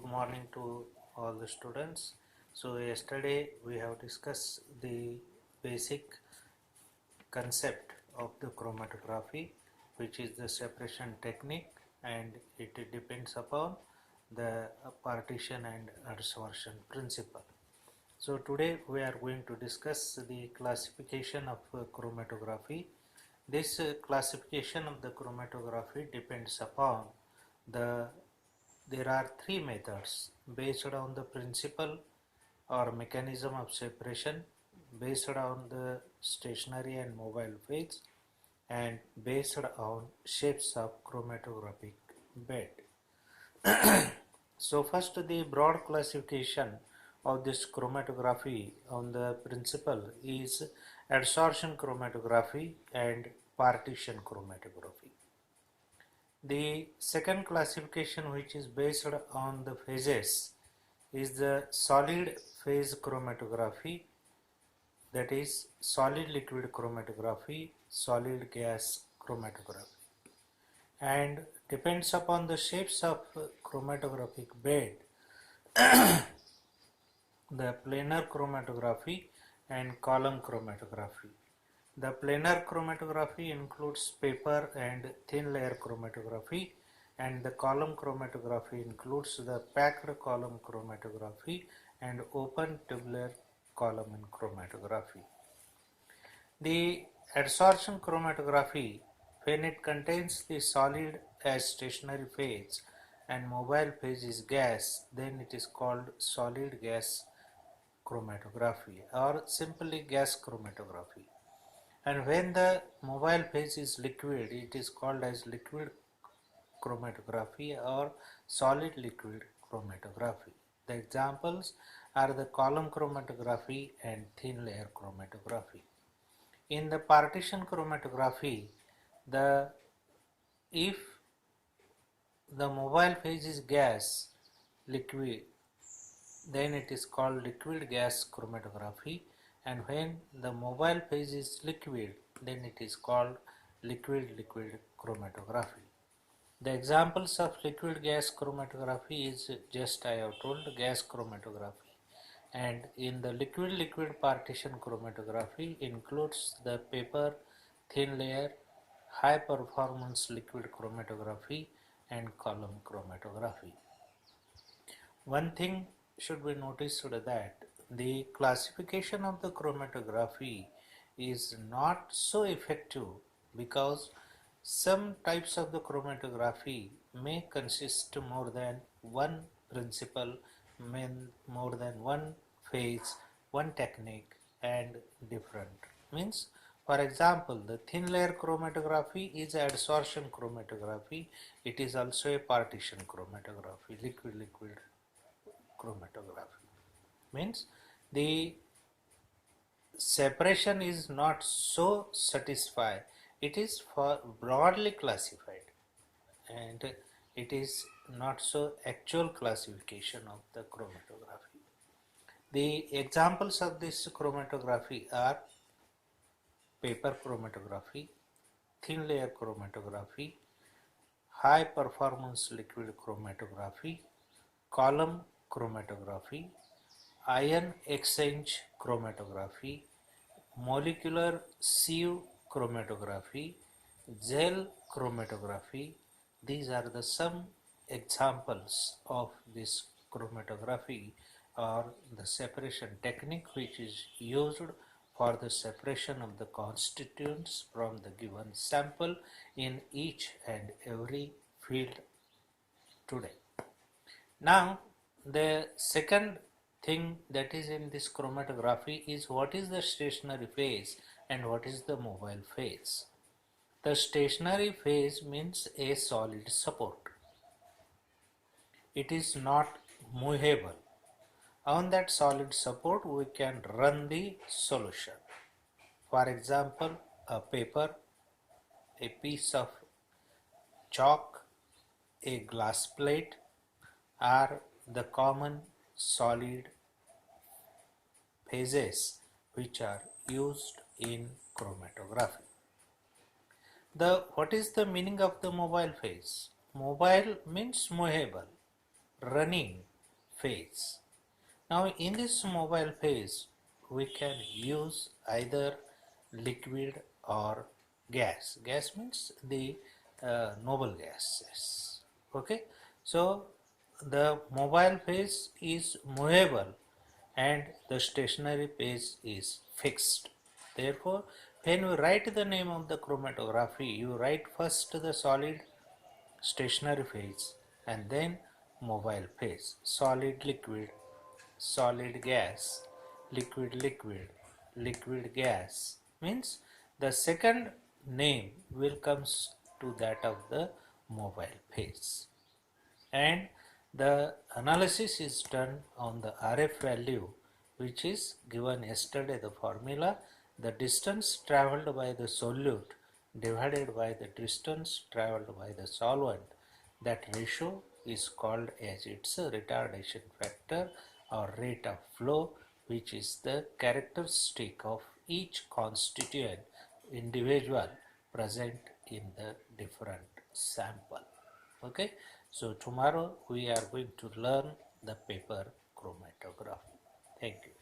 morning to all the students. So yesterday we have discussed the basic concept of the chromatography, which is the separation technique, and it depends upon the partition and adsorption principle. So today we are going to discuss the classification of chromatography. This classification of the chromatography depends upon the there are three methods based on the principle or mechanism of separation, based on the stationary and mobile phase, and based on shapes of chromatographic bed. So first, the broad classification of this chromatography on the principle is adsorption chromatography and partition chromatography. The second classification, which is based on the phases, is the solid phase chromatography, that is solid liquid chromatography, solid gas chromatography, and depends upon the shapes of chromatographic bed, the planar chromatography and column chromatography. The planar chromatography includes paper and thin layer chromatography, and the column chromatography includes the packed column chromatography and open tubular column chromatography. The adsorption chromatography, when it contains the solid as stationary phase and mobile phase is gas, then it is called solid gas chromatography or simply gas chromatography. And when the mobile phase is liquid, it is called as liquid chromatography or solid liquid chromatography. The examples are the column chromatography and thin layer chromatography. In the partition chromatography, if the mobile phase is gas liquid, then it is called liquid gas chromatography, and when the mobile phase is liquid, then it is called liquid liquid chromatography. The examples of liquid gas chromatography is just I have told gas chromatography, and in the liquid liquid partition chromatography includes the paper thin layer, high performance liquid chromatography and column chromatography. One thing should be noticed that the classification of the chromatography is not so effective because some types of the chromatography may consist more than one principle, more than one phase, one technique and different. Means, for example, the thin layer chromatography is adsorption chromatography. It is also a partition chromatography, liquid liquid chromatography. Means the separation is not so satisfied. It is for broadly classified, and it is not so actual classification of the chromatography. The examples of this chromatography are paper chromatography, thin layer chromatography, high performance liquid chromatography, column chromatography, ion exchange chromatography, molecular sieve chromatography, gel chromatography. These are the some examples of this chromatography or the separation technique which is used for the separation of the constituents from the given sample in each and every field today. Now, the second thing that is in this chromatography is what is the stationary phase and what is the mobile phase. The stationary phase means a solid support. It is not movable. On that solid support we can run the solution. For example, a paper, a piece of chalk, a glass plate are the common solid phases which are used in chromatography. What is the meaning of the mobile phase? Mobile means movable, running, phase. Now in this mobile phase we can use either liquid or gas. Gas means the noble gases. Okay, so the mobile phase is movable and the stationary phase is fixed. Therefore, when you write the name of the chromatography, you write first the solid stationary phase and then mobile phase. Solid liquid, solid gas, liquid liquid, liquid gas means the second name will comes to that of the mobile phase, and the analysis is done on the RF value which is given yesterday, the formula, the distance traveled by the solute divided by the distance traveled by the solvent. That ratio is called as its retardation factor or rate of flow, which is the characteristic of each constituent individual present in the different sample. Okay, so tomorrow we are going to learn the paper chromatography. Thank you.